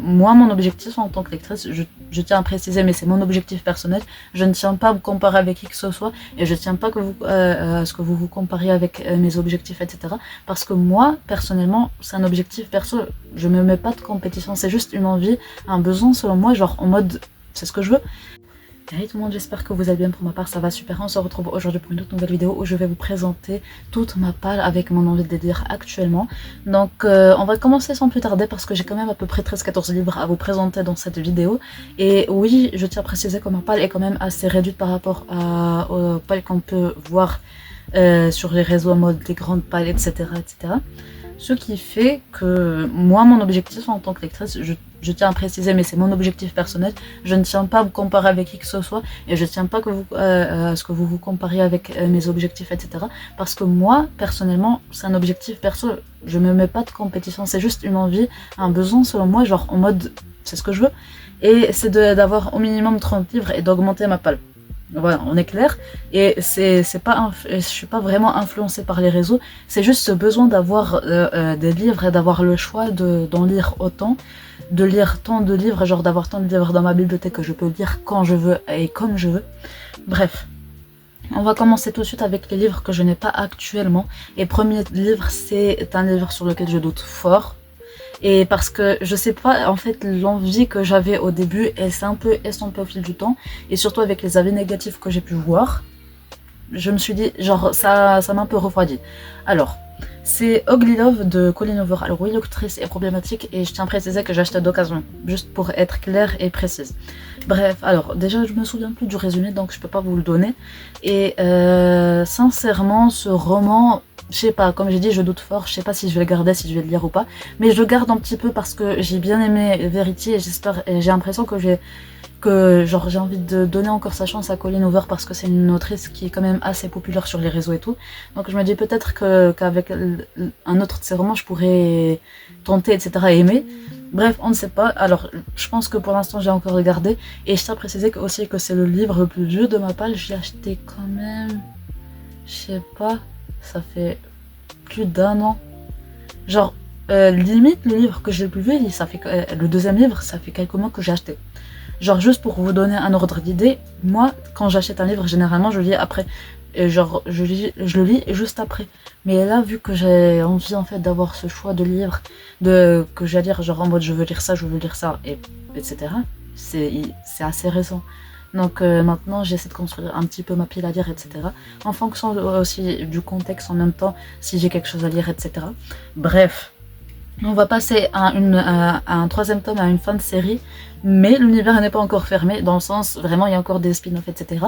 Moi, mon objectif en tant que lectrice, je tiens à préciser, mais c'est mon objectif personnel, je ne tiens pas à me comparer avec qui que ce soit, et je ne tiens pas à ce que vous vous compariez avec mes objectifs, etc. Parce que moi, personnellement, c'est un objectif perso, je me mets pas de compétition, c'est juste une envie, un besoin selon moi, genre en mode, c'est ce que je veux. Hey tout le monde, j'espère que vous allez bien. Pour ma part ça va super, on se retrouve aujourd'hui pour une autre nouvelle vidéo où je vais vous présenter toute ma palle avec mon envie de lire actuellement. Donc on va commencer sans plus tarder parce que j'ai quand même à peu près 13-14 livres à vous présenter dans cette vidéo. Et oui, je tiens à préciser que ma palle est quand même assez réduite par rapport aux palles qu'on peut voir sur les réseaux en mode les grandes palles, etc. etc. Ce qui fait que moi, mon objectif en tant que lectrice, je tiens à préciser, mais c'est mon objectif personnel, je ne tiens pas à me comparer avec qui que ce soit, et je ne tiens pas à ce que vous vous compariez avec mes objectifs, etc. Parce que moi, personnellement, c'est un objectif perso, je me mets pas de compétition, c'est juste une envie, un besoin selon moi, genre en mode, c'est ce que je veux, et c'est d'avoir au minimum 30 livres et d'augmenter ma palle. Voilà, on est clair. Et je suis pas vraiment influencée par les réseaux. C'est juste ce besoin d'avoir des livres et d'avoir le choix d'en lire autant, de lire tant de livres, genre d'avoir tant de livres dans ma bibliothèque que je peux lire quand je veux et comme je veux. Bref. On va commencer tout de suite avec les livres que je n'ai pas actuellement. Et premier livre, c'est un livre sur lequel je doute fort. Et parce que je sais pas, en fait, l'envie que j'avais au début, elle s'est un peu estompée au fil du temps. Et surtout avec les avis négatifs que j'ai pu voir, je me suis dit, genre, ça m'a un peu refroidi. Alors, c'est Ugly Love de Colleen Hoover. Alors oui, l'autrice est problématique et je tiens à préciser que j'ai acheté d'occasion, juste pour être claire et précise. Bref, alors déjà je me souviens plus du résumé donc je peux pas vous le donner. Et sincèrement, ce roman, je sais pas, comme j'ai dit, je doute fort, je sais pas si je vais le garder, si je vais le lire ou pas. Mais je le garde un petit peu parce que j'ai bien aimé Verity et j'ai l'impression que j'ai envie de donner encore sa chance à Colleen Hoover parce que c'est une autrice qui est quand même assez populaire sur les réseaux et tout. Donc je me dis peut-être qu'avec un autre de ses romans je pourrais tenter, etc. et aimer. Bref, on ne sait pas. Alors je pense que pour l'instant j'ai encore regardé. Et je tiens à préciser aussi que c'est le livre le plus vieux de ma palle. Je l'ai acheté quand même, je sais pas, ça fait plus d'1 an. Genre limite le livre que j'ai le plus vieux, le deuxième livre, ça fait quelques mois que j'ai acheté. Genre juste pour vous donner un ordre d'idée, moi quand j'achète un livre généralement je lis après. Et genre je le lis juste après. Mais là vu que j'ai envie en fait d'avoir ce choix de livre, que j'ai à lire genre en mode je veux lire ça, je veux lire ça, etc. C'est assez récent. Donc maintenant j'essaie de construire un petit peu ma pile à lire, etc. En fonction aussi du contexte en même temps, si j'ai quelque chose à lire, etc. Bref. On va passer à un troisième tome, à une fin de série, mais l'univers n'est pas encore fermé, dans le sens, vraiment, il y a encore des spin-offs, etc.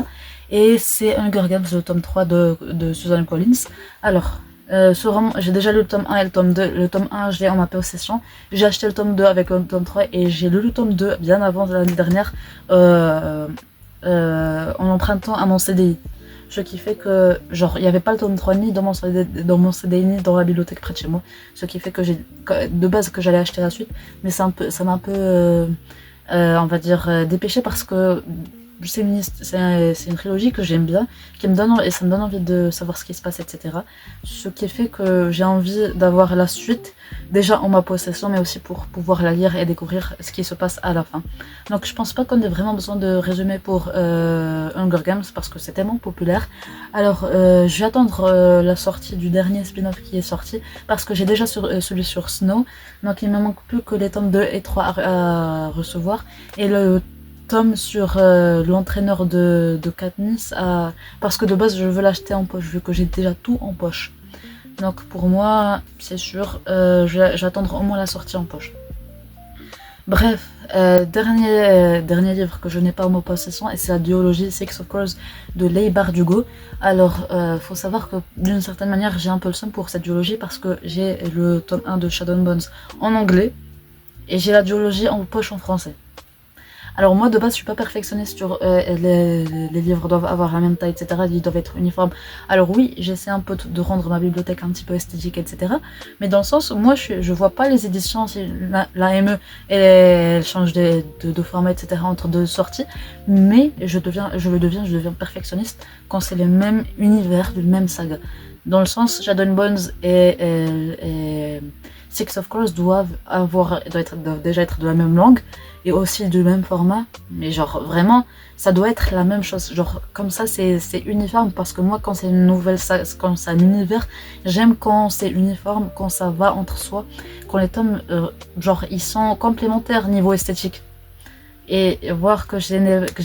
Et c'est Hunger Games, le tome 3 de Susan Collins. Alors, ce roman, j'ai déjà lu le tome 1 et le tome 2. Le tome 1, je l'ai en ma possession. J'ai acheté le tome 2 avec le tome 3 et j'ai lu le tome 2 bien avant l'année dernière, en empruntant à mon CDI. Ce qui fait que, genre, il n'y avait pas le tome 3 ni dans mon CDI ni dans la bibliothèque près de chez moi. Ce qui fait que de base, que j'allais acheter la suite. Mais ça m'a un peu, on va dire, dépêché parce que c'est une trilogie que j'aime bien, et ça me donne envie de savoir ce qui se passe, etc. Ce qui fait que j'ai envie d'avoir la suite, déjà en ma possession, mais aussi pour pouvoir la lire et découvrir ce qui se passe à la fin. Donc je pense pas qu'on ait vraiment besoin de résumer pour Hunger Games, parce que c'est tellement populaire. Alors je vais attendre la sortie du dernier spin-off qui est sorti, parce que j'ai déjà celui sur Snow, donc il me manque plus que les tomes 2 et 3 à recevoir, et le tome sur l'entraîneur de Katniss, parce que de base je veux l'acheter en poche vu que j'ai déjà tout en poche. Donc pour moi c'est sûr, j'attendrai au moins la sortie en poche. Bref, dernier livre que je n'ai pas en ma possession, et c'est la duologie Six of Crows de Leigh Bardugo. Alors faut savoir que d'une certaine manière j'ai un peu le seum pour cette duologie parce que j'ai le tome 1 de Shadow and Bones en anglais et j'ai la duologie en poche en français. Alors moi de base je suis pas perfectionniste sur les livres doivent avoir la même taille, etc. Ils doivent être uniformes. Alors oui, j'essaie un peu de rendre ma bibliothèque un petit peu esthétique, etc. Mais dans le sens où moi je vois pas les éditions, si la ME elle change de format, etc. entre deux sorties. Mais je deviens perfectionniste quand c'est le même univers, d'une même saga. Dans le sens, Shadow and Bones Six of Crows doivent déjà être de la même langue et aussi du même format, mais genre vraiment ça doit être la même chose, genre comme ça c'est uniforme, parce que moi quand c'est une nouvelle, quand c'est un univers, j'aime quand c'est uniforme, quand ça va entre soi, quand les tomes genre ils sont complémentaires niveau esthétique. Et voir que je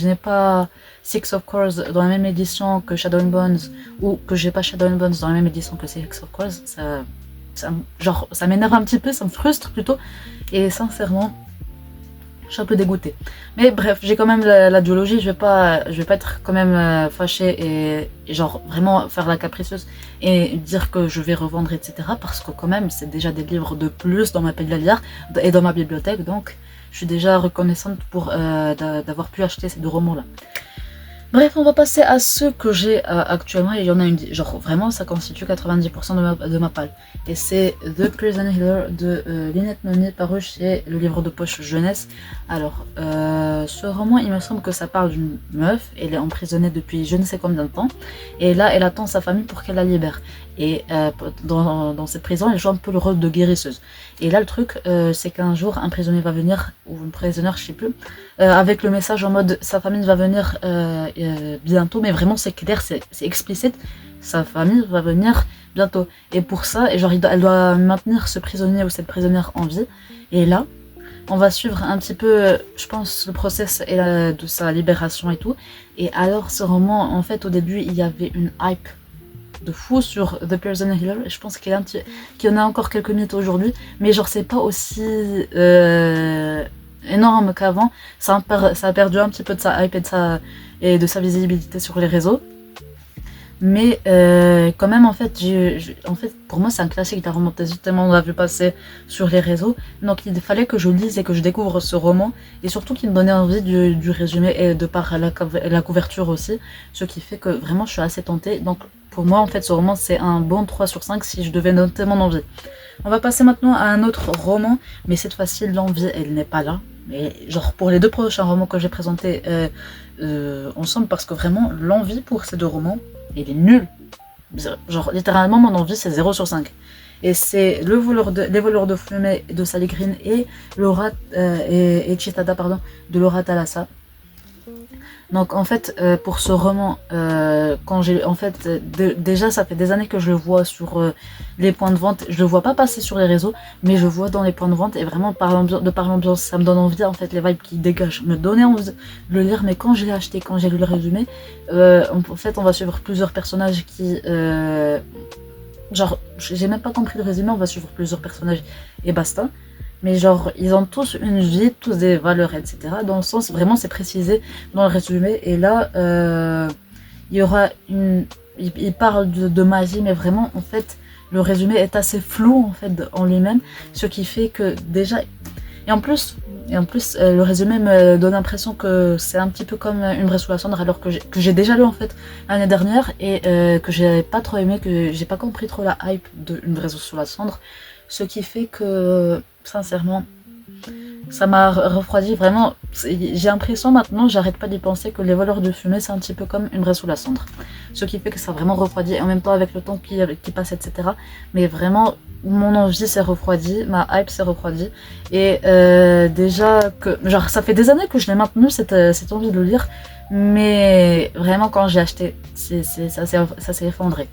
n'ai pas Six of Crows dans la même édition que Shadow and Bones, ou que j'ai pas Shadow and Bones dans la même édition que Six of Crows, genre, ça m'énerve un petit peu, ça me frustre plutôt, et sincèrement, je suis un peu dégoûtée. Mais bref, j'ai quand même la duologie, je vais pas être quand même fâchée et genre vraiment faire la capricieuse et dire que je vais revendre, etc. Parce que quand même, c'est déjà des livres de plus dans ma pile à lire et dans ma bibliothèque, donc je suis déjà reconnaissante pour d'avoir pu acheter ces deux romans-là. Bref, on va passer à ceux que j'ai actuellement, et il y en a une, genre vraiment ça constitue 90% de ma palle. Et c'est The Prison Healer de Lynette Noni, paru chez le livre de poche jeunesse. Alors, ce roman, il me semble que ça parle d'une meuf, elle est emprisonnée depuis je ne sais combien de temps, et là elle attend sa famille pour qu'elle la libère. Et dans cette prison, elle joue un peu le rôle de guérisseuse. Et là le truc, c'est qu'un jour un prisonnier va venir, ou une prisonnière, je sais plus, avec le message en mode sa famille va venir bientôt, mais vraiment c'est clair, c'est explicite, sa famille va venir bientôt. Et pour ça, et genre, elle doit maintenir ce prisonnier ou cette prisonnière en vie. Et là, on va suivre un petit peu, je pense, le process de sa libération et tout. Et alors, ce roman, en fait, au début, il y avait une hype de fou sur The Prison Healer, et je pense qu'il y en a encore quelques minutes aujourd'hui, mais genre, c'est pas aussi énorme qu'avant. Ça a perdu un petit peu de sa hype et de sa visibilité sur les réseaux. Mais quand même, en fait, pour moi, c'est un classique de la roman fantasy, tellement on l'a vu passer sur les réseaux. Donc, il fallait que je lise et que je découvre ce roman. Et surtout qu'il me donnait envie du résumé et de par la couverture aussi. Ce qui fait que vraiment, je suis assez tentée. Donc, pour moi, en fait, ce roman, c'est un bon 3 sur 5 si je devais noter mon envie. On va passer maintenant à un autre roman. Mais cette fois-ci, l'envie, elle n'est pas là. Mais genre, pour les deux prochains romans que j'ai présentés ensemble, parce que vraiment, l'envie pour ces deux romans, il est nul. Genre, littéralement, mon envie, c'est 0 sur 5. Et c'est Les voleurs de fumée de Sally Green et Chitada, pardon, de Laura Thalassa. Donc en fait, pour ce roman, déjà ça fait des années que je le vois sur les points de vente. Je le vois pas passer sur les réseaux, mais je vois dans les points de vente, et vraiment par l'ambiance, ça me donne envie, en fait, les vibes qui dégagent me donnaient envie de le lire. Mais quand je l'ai acheté, quand j'ai lu le résumé, en fait on va suivre plusieurs personnages qui genre, j'ai même pas compris le résumé, on va suivre plusieurs personnages et basta. Mais genre, ils ont tous une vie, tous des valeurs, etc. Dans le sens, vraiment, c'est précisé dans le résumé. Et là, il y aura une... Il parle de magie, mais vraiment, en fait, le résumé est assez flou, en fait, en lui-même. Ce qui fait que, déjà... Et en plus, le résumé me donne l'impression que c'est un petit peu comme Une vraie sous la cendre, alors que j'ai déjà lu, en fait, l'année dernière, et que j'ai pas trop aimé, que j'ai pas compris trop la hype de Une vraie sous la cendre. Ce qui fait que, sincèrement, ça m'a refroidi vraiment. J'ai l'impression maintenant, j'arrête pas d'y penser, que Les voleurs de fumée, c'est un petit peu comme Une vraie sous la cendre. Ce qui fait que ça a vraiment refroidi, et en même temps avec le temps qui passe, etc. Mais vraiment, mon envie s'est refroidie, ma hype s'est refroidie. Et déjà que, genre, ça fait des années que je l'ai maintenu, cette envie de le lire. Mais vraiment, quand j'ai acheté, ça s'est effondré.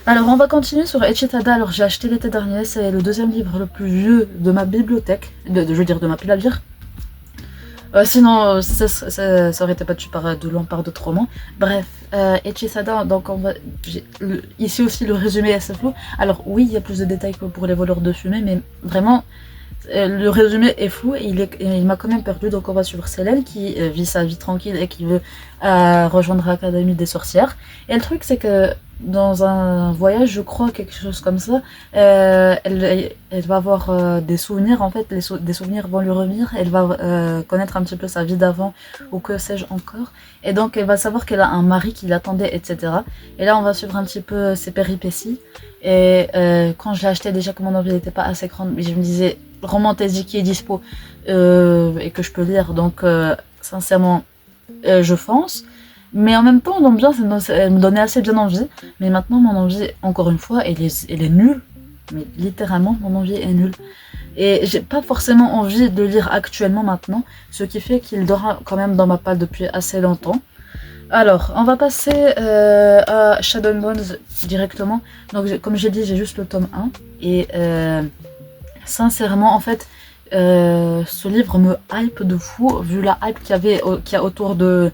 Alors on va continuer sur Echitada. Alors j'ai acheté l'été dernier, c'est le deuxième livre le plus vieux de ma bibliothèque, je veux dire de ma pile à lire. Sinon ça aurait été battu par d'autres romans. Bref, Echitada, donc ici aussi le résumé est assez flou. Alors oui, il y a plus de détails que pour Les voleurs de fumée, mais vraiment le résumé est flou et il m'a quand même perdu. Donc on va suivre Célène qui vit sa vie tranquille et qui veut rejoindre l'Académie des sorcières. Et le truc c'est que dans un voyage, je crois, quelque chose comme ça, elle va avoir des souvenirs, en fait, des souvenirs vont lui revenir, elle va connaître un petit peu sa vie d'avant, ou que sais-je encore, et donc elle va savoir qu'elle a un mari qui l'attendait, etc. Et là, on va suivre un petit peu ses péripéties, et quand je l'ai acheté, déjà que mon envie n'était pas assez grande, mais je me disais, roman fantasy qui est dispo, et que je peux lire, donc sincèrement, je fonce. Mais en même temps, l'ambiance, elle me donnait assez bien envie. Mais maintenant, mon envie, encore une fois, elle est nulle. Mais littéralement, mon envie est nulle. Et j'ai pas forcément envie de lire actuellement maintenant, ce qui fait qu'il dort quand même dans ma palle depuis assez longtemps. Alors, on va passer à Shadow and Bones directement. Donc, comme j'ai dit, j'ai juste le tome 1. Et sincèrement, en fait, ce livre me hype de fou, vu la hype qu'il y a autour du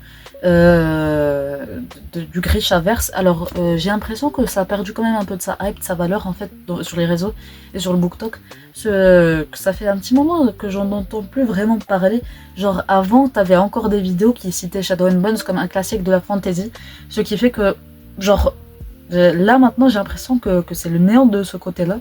Grishaverse. Alors, j'ai l'impression que ça a perdu quand même un peu de sa hype, de sa valeur, en fait, sur les réseaux et sur le BookTok. Que ça fait un petit moment que j'en entends plus vraiment parler. Genre, avant, t'avais encore des vidéos qui citaient Shadow and Bones comme un classique de la fantasy, ce qui fait que, genre, là maintenant j'ai l'impression que c'est le néant de ce côté-là.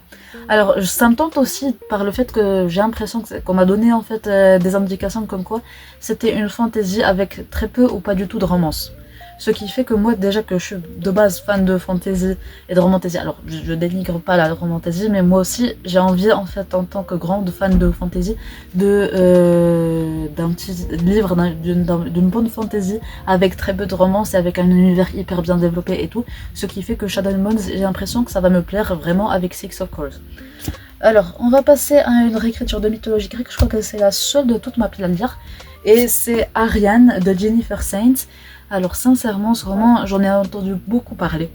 Alors ça me tente aussi par le fait que j'ai l'impression qu'on m'a donné en fait des indications comme quoi c'était une fantasy avec très peu ou pas du tout de romance. Ce qui fait que moi déjà que je suis de base fan de fantasy et de romantasy, alors je dénigre pas la romantasy, mais moi aussi j'ai envie en fait en tant que grande fan de fantasy d'un petit livre, d'une bonne fantasy avec très peu de romance et avec un univers hyper bien développé et tout, ce qui fait que Shadow and Bones, j'ai l'impression que ça va me plaire vraiment avec Six of Crows. Alors, on va passer à une réécriture de mythologie grecque, je crois que c'est la seule de toute ma pile à lire, et c'est Ariane de Jennifer Saints. Alors sincèrement, ce roman, j'en ai entendu beaucoup parler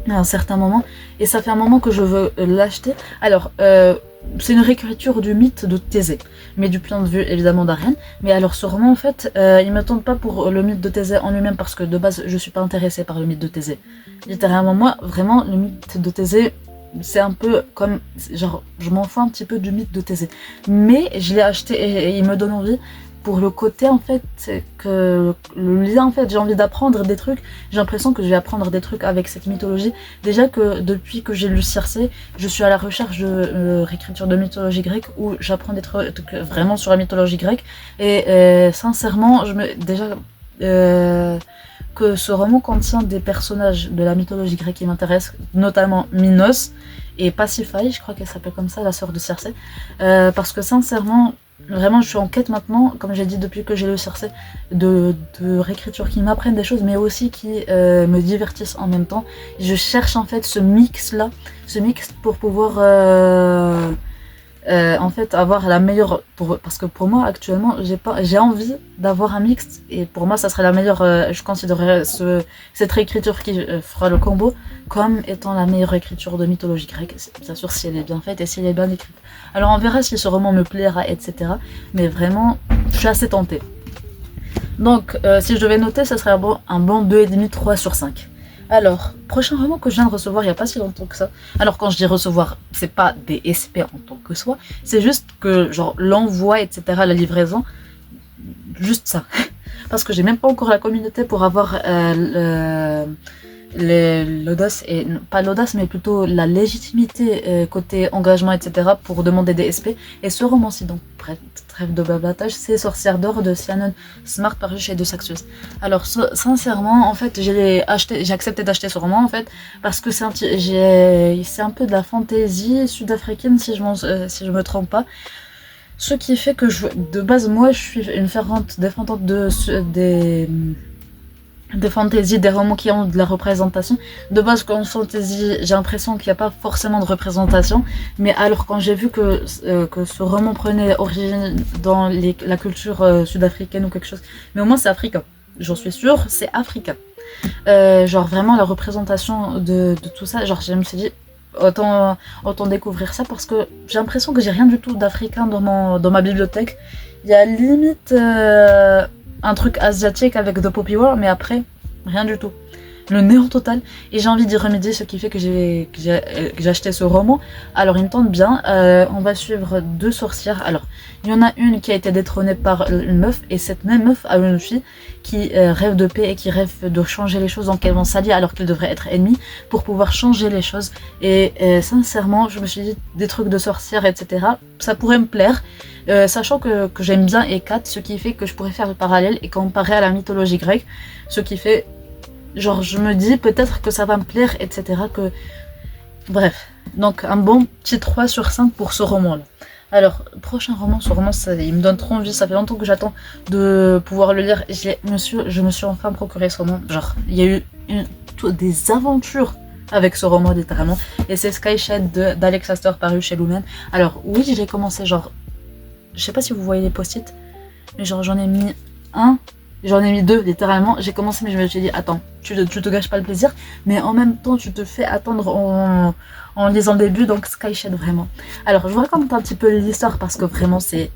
à un certain moment, et ça fait un moment que je veux l'acheter. Alors, c'est une réécriture du mythe de Thésée, mais du point de vue évidemment d'Ariane. Mais alors ce roman, en fait, il me tente pas pour le mythe de Thésée en lui-même, parce que de base, je suis pas intéressée par le mythe de Thésée. Littéralement, moi, vraiment, le mythe de Thésée, c'est un peu comme, genre, je m'en fous un petit peu du mythe de Thésée. Mais je l'ai acheté et il me donne envie, pour le côté en fait que le lien, en fait j'ai envie d'apprendre des trucs, j'ai l'impression que je vais apprendre des trucs avec cette mythologie. Déjà que depuis que j'ai lu Circé, je suis à la recherche de réécriture de mythologie grecque où j'apprends des trucs vraiment sur la mythologie grecque, et sincèrement déjà que ce roman contient des personnages de la mythologie grecque qui m'intéressent, notamment Minos et Pasiphae, je crois qu'elle s'appelle comme ça, la sœur de Circé, parce que sincèrement, vraiment je suis en quête maintenant, comme j'ai dit depuis que j'ai lu Circé, de réécriture qui m'apprennent des choses, mais aussi qui me divertissent en même temps. Je cherche en fait ce mix pour pouvoir en fait avoir la meilleure, parce que pour moi actuellement j'ai envie d'avoir un mix, et pour moi ça serait la meilleure, je considérerais cette réécriture qui fera le combo comme étant la meilleure écriture de mythologie grecque, bien sûr si elle est bien faite et si elle est bien écrite. Alors on verra si ce roman me plaira, etc. Mais vraiment je suis assez tentée. Donc si je devais noter, ça serait un bon 2,5-3 sur 5. Alors, prochain roman que je viens de recevoir il n'y a pas si longtemps que ça. Alors quand je dis recevoir, c'est pas des SP en tant que soi, c'est juste que genre l'envoi, etc., la livraison, juste ça. Parce que j'ai même pas encore la communauté pour avoir l'audace, et pas l'audace mais plutôt la légitimité côté engagement, etc., pour demander des SP. Et ce roman-ci, donc trêve de blablatage, c'est Sorcière d'or de Shannon Smart, paru chez De Saxios. Alors sincèrement, en fait j'ai accepté d'acheter ce roman en fait parce que c'est un peu de la fantaisie sud-africaine si je me trompe pas. Ce qui fait que de base moi je suis une fervente défendante des fantaisies, des romans qui ont de la représentation. De base, qu'en fantasy, j'ai l'impression qu'il n'y a pas forcément de représentation, mais alors quand j'ai vu que ce roman prenait origine dans la culture sud-africaine ou quelque chose, mais au moins c'est africain, j'en suis sûre, c'est africain. Genre vraiment la représentation de tout ça, genre je me suis dit, autant découvrir ça, parce que j'ai l'impression que j'ai rien du tout d'africain dans ma bibliothèque. Il y a limite un truc asiatique avec The Poppy War, mais après, rien du tout. Le néant total, et j'ai envie d'y remédier, ce qui fait que j'ai acheté ce roman. Alors il me tente bien, on va suivre deux sorcières. Alors il y en a une qui a été détrônée par une meuf, et cette même meuf a une fille qui rêve de paix et qui rêve de changer les choses, donc elles vont s'allier alors qu'elles devraient être ennemies pour pouvoir changer les choses. Et sincèrement, je me suis dit, des trucs de sorcières, etc., ça pourrait me plaire. Sachant que j'aime bien Hécate, ce qui fait que je pourrais faire le parallèle et comparer à la mythologie grecque, ce qui fait, genre je me dis peut-être que ça va me plaire, etc. Bref, donc un bon petit 3 sur 5 pour ce roman-là. Alors, prochain roman, il me donne trop envie, ça fait longtemps que j'attends de pouvoir le lire. Je me suis enfin procuré ce roman, genre il y a eu des aventures avec ce roman littéralement. Et c'est Skyshed d'Alex Astor paru chez Lumen. Alors oui, j'ai commencé genre, je sais pas si vous voyez les post-it, mais genre j'en ai mis un, j'en ai mis deux littéralement. J'ai commencé mais je me suis dit attends, tu te gâches pas le plaisir, mais en même temps tu te fais attendre en lisant le début, donc Skyshed vraiment. Alors je vous raconte un petit peu l'histoire parce que vraiment c'est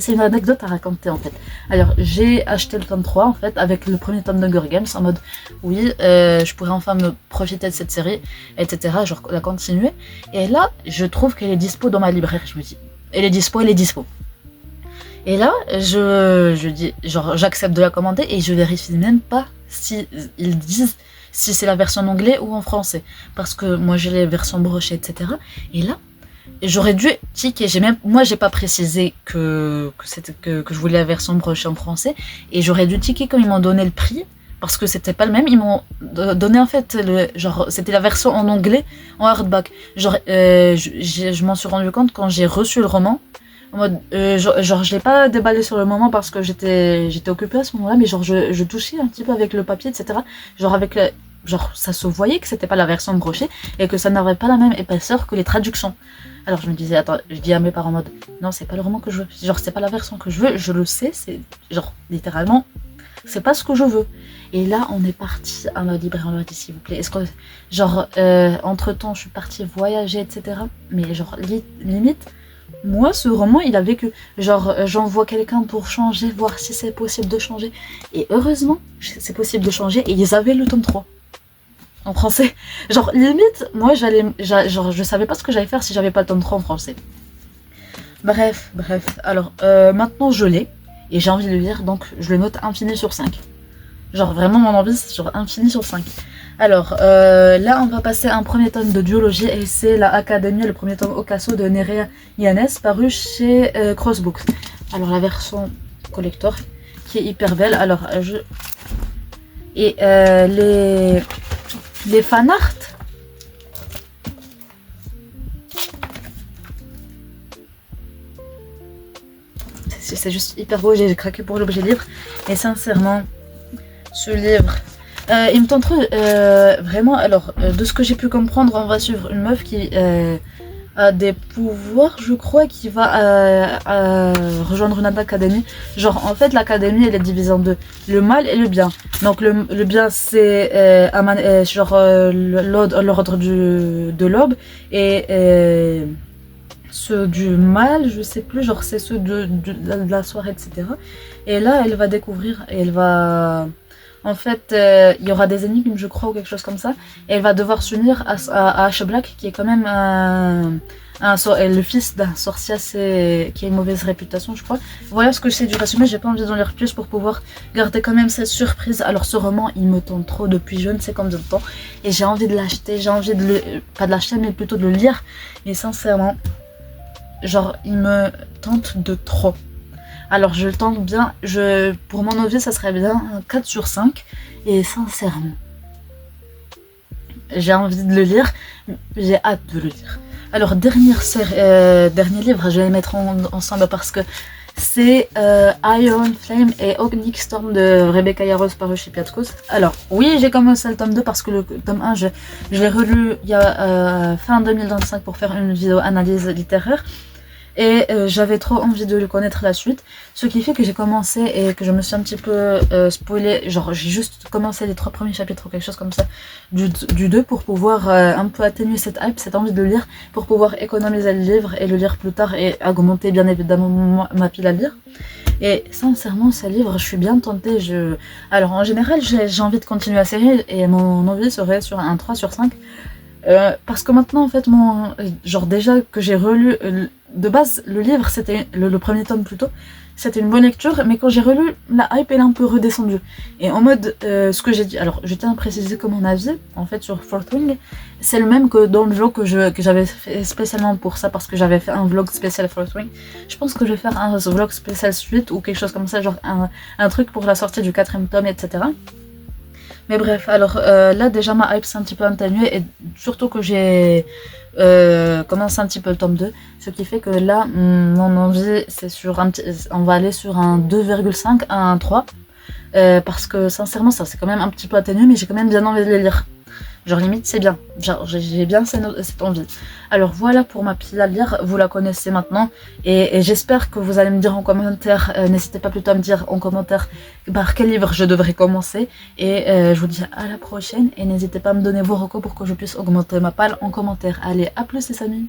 une anecdote à raconter en fait. Alors j'ai acheté le tome 3 en fait avec le premier tome d'Hunger Games en mode oui je pourrais enfin me profiter de cette série etc, genre la continuer, et là je trouve qu'elle est dispo dans ma librairie, je me dis elle est dispo, elle est dispo. Et là, je dis, genre, j'accepte de la commander et je vérifie même pas si ils disent si c'est la version en anglais ou en français. Parce que moi, j'ai les versions brochées, etc. Et là, j'aurais dû ticker. Moi, j'ai pas précisé que je voulais la version brochée en français. Et j'aurais dû ticker quand ils m'ont donné le prix. Parce que c'était pas le même. Ils m'ont donné, en fait, genre, c'était la version en anglais, en hardback. Genre, je m'en suis rendu compte quand j'ai reçu le roman. En mode, genre, je l'ai pas déballé sur le moment parce que j'étais occupée à ce moment-là, mais genre, je touchais un petit peu avec le papier, etc. Genre, genre, ça se voyait que c'était pas la version brochée et que ça n'avait pas la même épaisseur que les traductions. Alors, je me disais, attends, je dis à mes parents en mode, non, c'est pas le roman que je veux. Genre, c'est pas la version que je veux, je le sais, c'est, genre, littéralement, c'est pas ce que je veux. Et là, on est parti à ma librairie, on leur a dit, s'il vous plaît, est-ce que, genre, entre-temps, je suis partie voyager, etc. Mais genre, limite, moi, ce roman, il a vécu. Genre, j'envoie quelqu'un pour changer, voir si c'est possible de changer. Et heureusement, c'est possible de changer. Et ils avaient le tome 3 en français. Genre, limite, moi, genre, je savais pas ce que j'allais faire si j'avais pas le tome 3 en français. Bref. Alors, maintenant, je l'ai. Et j'ai envie de le lire, donc je le note infini sur 5. Genre, vraiment, mon envie, c'est sur infini sur 5. Alors, là, on va passer à un premier tome de duologie, et c'est La Académie, le premier tome Ocasso de Nerea Yanez, paru chez Crossbooks. Alors, la version collector, qui est hyper belle. Alors, Et les fanarts, c'est juste hyper beau, j'ai craqué pour l'objet livre. Et sincèrement, ce livre... il me tente trop, vraiment, alors, de ce que j'ai pu comprendre, on va suivre une meuf qui a des pouvoirs, je crois, qui va rejoindre une académie. Genre, en fait, l'académie, elle est divisée en deux, le mal et le bien. Donc, le bien, c'est genre l'ordre de l'aube, et ceux du mal, je sais plus, genre, c'est ceux de la soirée, etc. Et là, elle va découvrir, et elle va... En fait, il y aura des énigmes, je crois, ou quelque chose comme ça. Et elle va devoir s'unir à Ash Black, qui est quand même le fils d'un sorcier qui a une mauvaise réputation, je crois. Voilà ce que je sais du résumé. J'ai pas envie d'en lire plus pour pouvoir garder quand même cette surprise. Alors, ce roman, il me tente trop depuis je ne sais combien de temps. Et j'ai envie de l'acheter. J'ai envie de pas de l'acheter, mais plutôt de le lire. Et sincèrement, genre, il me tente de trop. Alors je le tente bien, pour mon avis ça serait bien un 4 sur 5, et sincèrement, j'ai envie de le lire, j'ai hâte de le lire. Alors dernier livre, je vais les mettre ensemble parce que c'est Iron Flame et Ognic Storm de Rebecca Yarros paru chez Piatcos. Alors oui, j'ai commencé le tome 2 parce que le tome 1 je l'ai relu il y a fin 2025 pour faire une vidéo analyse littéraire. Et j'avais trop envie de connaître la suite, ce qui fait que j'ai commencé et que je me suis un petit peu spoilé, genre j'ai juste commencé les 3 premiers chapitres ou quelque chose comme ça du 2 pour pouvoir un peu atténuer cette hype, cette envie de le lire, pour pouvoir économiser le livre et le lire plus tard et augmenter bien évidemment ma pile à lire. Et sincèrement, ce livre, je suis bien tentée. Alors en général, j'ai envie de continuer la série et mon envie serait sur un 3 sur 5. Parce que maintenant, en fait, genre déjà que j'ai relu, de base, le livre, c'était le premier tome plutôt, c'était une bonne lecture, mais quand j'ai relu, la hype, elle est un peu redescendue. Et en mode, ce que j'ai dit, alors je tiens à préciser que mon avis, en fait, sur Fourth Wing, c'est le même que dans le vlog que j'avais fait spécialement pour ça, parce que j'avais fait un vlog spécial Fourth Wing. Je pense que je vais faire un vlog spécial suite, ou quelque chose comme ça, genre un truc pour la sortie du 4e tome, etc. Mais bref, alors là déjà ma hype s'est un petit peu atténuée, et surtout que j'ai commencé un petit peu le tome 2, ce qui fait que là mon envie c'est on va aller sur un 2,5 à un 3, parce que sincèrement ça c'est quand même un petit peu atténué, mais j'ai quand même bien envie de les lire. Genre limite c'est bien, genre j'ai bien cette envie. Alors voilà pour ma pile à lire, vous la connaissez maintenant et j'espère que vous allez me dire en commentaire, n'hésitez pas plutôt à me dire en commentaire par quel livre je devrais commencer et je vous dis à la prochaine et n'hésitez pas à me donner vos recos pour que je puisse augmenter ma palle en commentaire. Allez, à plus les amis.